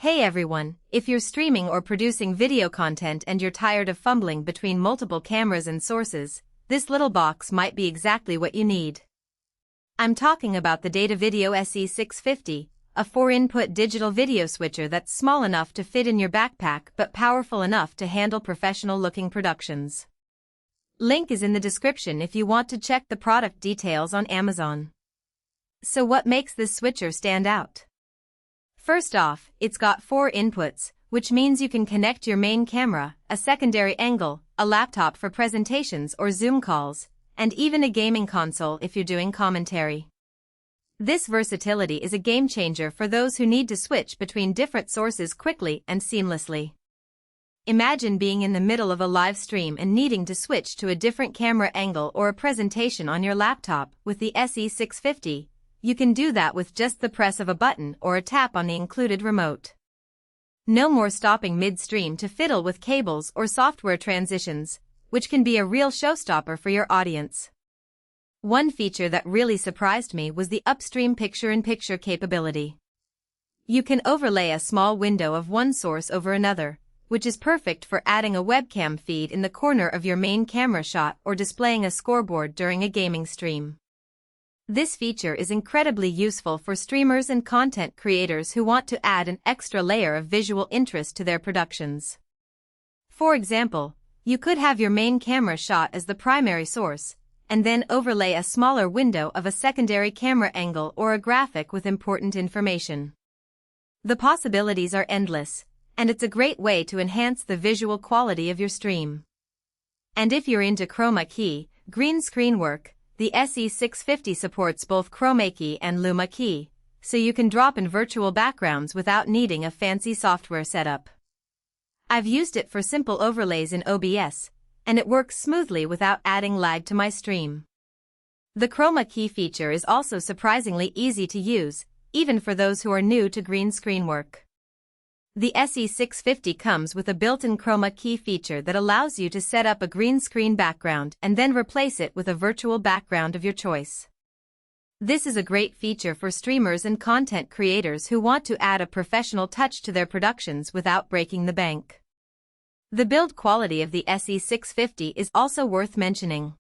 Hey everyone, if you're streaming or producing video content and you're tired of fumbling between multiple cameras and sources, this little box might be exactly what you need. I'm talking about the datavideo SE-650, a 4-input digital video switcher that's small enough to fit in your backpack but powerful enough to handle professional-looking productions. Link is in the description if you want to check the product details on Amazon. So what makes this switcher stand out? First off, it's got 4 inputs, which means you can connect your main camera, a secondary angle, a laptop for presentations or Zoom calls, and even a gaming console if you're doing commentary. This versatility is a game changer for those who need to switch between different sources quickly and seamlessly. Imagine being in the middle of a live stream and needing to switch to a different camera angle or a presentation on your laptop. With the SE-650, you can do that with just the press of a button or a tap on the included remote. No more stopping mid-stream to fiddle with cables or software transitions, which can be a real showstopper for your audience. One feature that really surprised me was the upstream picture-in-picture capability. You can overlay a small window of one source over another, which is perfect for adding a webcam feed in the corner of your main camera shot or displaying a scoreboard during a gaming stream. This feature is incredibly useful for streamers and content creators who want to add an extra layer of visual interest to their productions. For example, you could have your main camera shot as the primary source, and then overlay a smaller window of a secondary camera angle or a graphic with important information. The possibilities are endless, and it's a great way to enhance the visual quality of your stream. And if you're into Chromakey, green screen work, the SE-650 supports both Chromakey and Luma Key, so you can drop in virtual backgrounds without needing a fancy software setup. I've used it for simple overlays in OBS, and it works smoothly without adding lag to my stream. The Chromakey feature is also surprisingly easy to use, even for those who are new to green screen work. The SE-650 comes with a built-in Chromakey feature that allows you to set up a green screen background and then replace it with a virtual background of your choice. This is a great feature for streamers and content creators who want to add a professional touch to their productions without breaking the bank. The build quality of the SE-650 is also worth mentioning.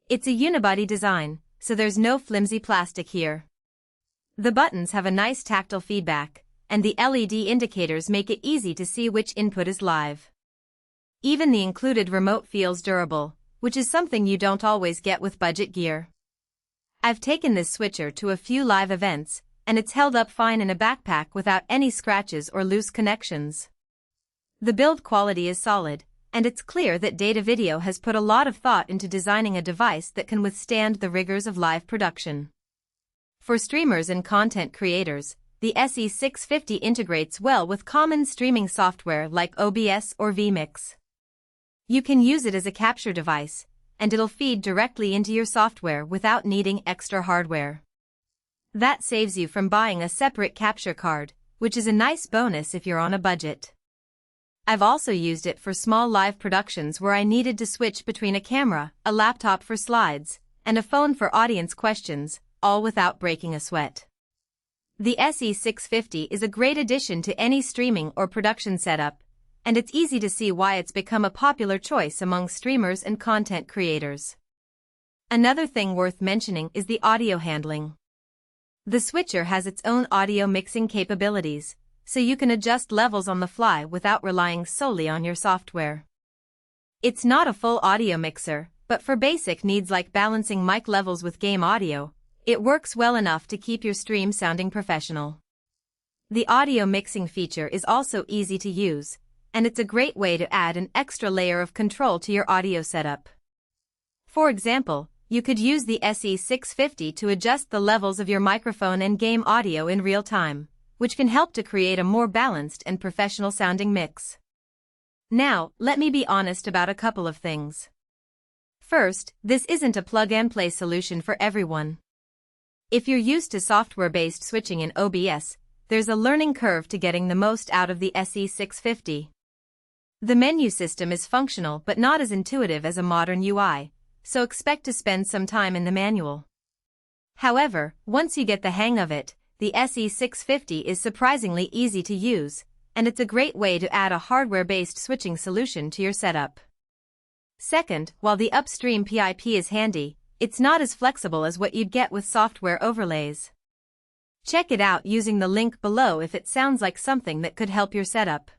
It's a unibody design, so there's no flimsy plastic here. The buttons have a nice tactile feedback, and the LED indicators make it easy to see which input is live. Even the included remote feels durable, which is something you don't always get with budget gear. I've taken this switcher to a few live events, and it's held up fine in a backpack without any scratches or loose connections. The build quality is solid, and it's clear that datavideo has put a lot of thought into designing a device that can withstand the rigors of live production. For streamers and content creators, the SE-650 integrates well with common streaming software like OBS or vMix. You can use it as a capture device, and it'll feed directly into your software without needing extra hardware. That saves you from buying a separate capture card, which is a nice bonus if you're on a budget. I've also used it for small live productions where I needed to switch between a camera, a laptop for slides, and a phone for audience questions, all without breaking a sweat. The SE-650 is a great addition to any streaming or production setup, and it's easy to see why it's become a popular choice among streamers and content creators. Another thing worth mentioning is the audio handling. The switcher has its own audio mixing capabilities, so you can adjust levels on the fly without relying solely on your software. It's not a full audio mixer, but for basic needs like balancing mic levels with game audio, it works well enough to keep your stream sounding professional. The audio mixing feature is also easy to use, and it's a great way to add an extra layer of control to your audio setup. For example, you could use the SE-650 to adjust the levels of your microphone and game audio in real time, which can help to create a more balanced and professional sounding mix. Now, let me be honest about a couple of things. First, this isn't a plug-and-play solution for everyone. If you're used to software-based switching in OBS, there's a learning curve to getting the most out of the SE-650. The menu system is functional but not as intuitive as a modern UI, so expect to spend some time in the manual. However, once you get the hang of it, the SE-650 is surprisingly easy to use, and it's a great way to add a hardware-based switching solution to your setup. Second, while the upstream PIP is handy, it's not as flexible as what you'd get with software overlays. Check it out using the link below if it sounds like something that could help your setup.